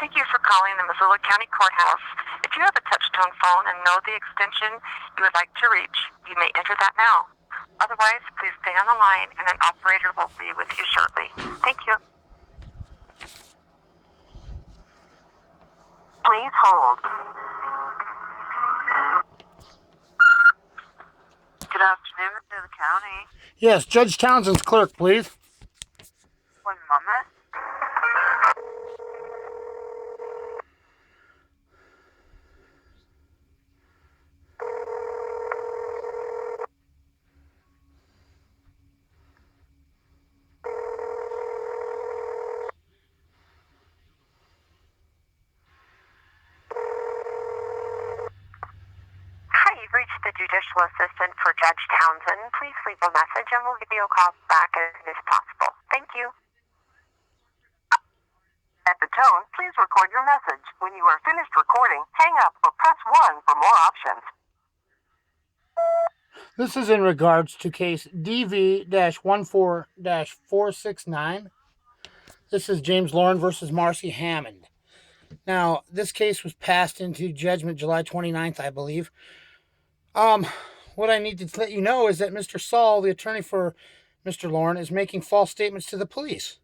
Thank you for calling the Missoula County Courthouse. If you have a touch-tone phone and know the extension you would like to reach, you may enter that now. Otherwise, please stay on the line and an operator will be with you shortly. Thank you. Please hold. Good afternoon, Missoula County. Yes, Judge Townsend's clerk, please. One moment. Hi, you've reached the judicial assistant for Judge Townsend. Please leave a message and we'll give you a call back as soon as possible. Thank you. At the tone, please record your message. When you are finished recording, hang up or press 1 for more options. This is in regards to case DV-14-469. This is James Lauren versus Marcy Hammond. Now, this case was passed into judgment July 29th, I believe. What I need to let you know is that Mr. Saul, the attorney for Mr. Lauren, is making false statements to the police.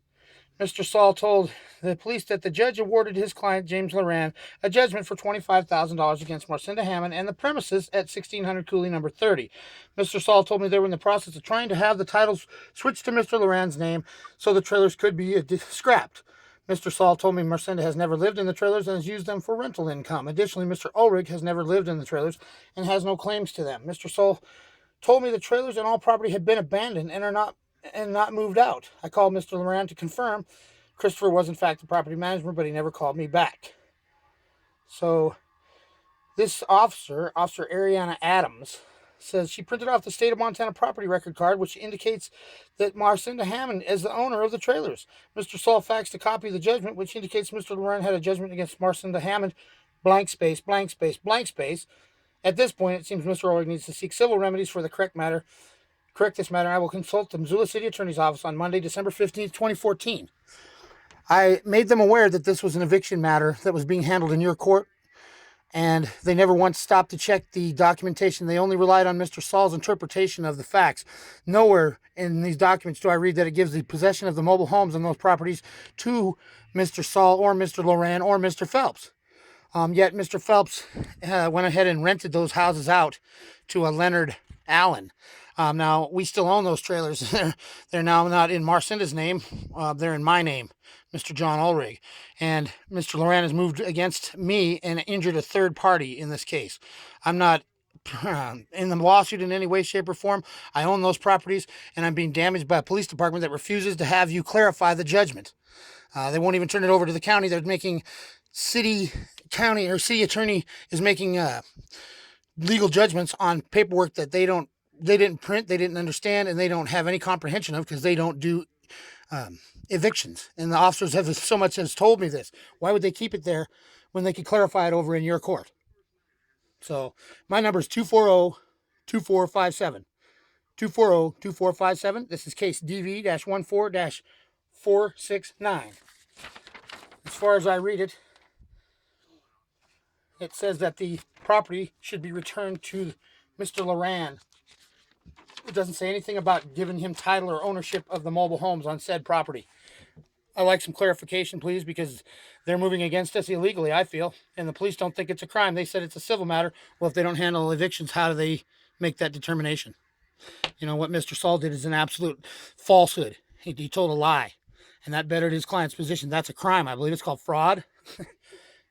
Mr. Saul told the police that the judge awarded his client, James Loran, a judgment for $25,000 against Marcinda Hammond and the premises at 1600 Cooley number 30. Mr. Saul told me they were in the process of trying to have the titles switched to Mr. Loran's name so the trailers could be scrapped. Mr. Saul told me Marcinda has never lived in the trailers and has used them for rental income. Additionally, Mr. Ulrich has never lived in the trailers and has no claims to them. Mr. Saul told me the trailers and all property had been abandoned and are not moved out. I called Mr. Loran to confirm Christopher was in fact the property manager, but he never called me back. So this officer Ariana Adams, says she printed off the state of Montana property record card, which indicates that Marcinda Hammond is the owner of the trailers. Mr. Saul faxed a copy of the judgment, which indicates Mr. Loran had a judgment against Marcinda Hammond, blank space, blank space, blank space. At this point, it seems Mr. Ulrich needs to seek civil remedies for the correct this matter. I will consult the Missoula City Attorney's Office on Monday, December 15th, 2014. I made them aware that this was an eviction matter that was being handled in your court, and they never once stopped to check the documentation. They only relied on Mr. Saul's interpretation of the facts. Nowhere in these documents do I read that it gives the possession of the mobile homes and those properties to Mr. Saul or Mr. Loran or Mr. Phelps. Yet Mr. Phelps went ahead and rented those houses out to a Leonard Allen. Now, we still own those trailers. They're now not in Marcinda's name. They're in my name, Mr. John Ulrich. And Mr. Loran has moved against me and injured a third party in this case. I'm not in the lawsuit in any way, shape, or form. I own those properties, and I'm being damaged by a police department that refuses to have you clarify the judgment. They won't even turn it over to the county. They're making city attorney is making legal judgments on paperwork that they didn't print, they didn't understand, and they don't have any comprehension of because they don't do evictions. And the officers have so much as told me this. Why would they keep it there when they could clarify it over in your court? So my number is 240-2457. 240-2457. This is case DV-14-469. As far as I read it, it says that the property should be returned to Mr. Loran. It doesn't say anything about giving him title or ownership of the mobile homes on said property. I'd like some clarification, please, because they're moving against us illegally, I feel, and the police don't think it's a crime. They said it's a civil matter. Well, if they don't handle evictions, how do they make that determination? You know, what Mr. Saul did is an absolute falsehood. He told a lie, and that bettered his client's position. That's a crime. I believe it's called fraud.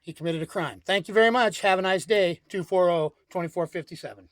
He committed a crime. Thank you very much. Have a nice day. 240-2457.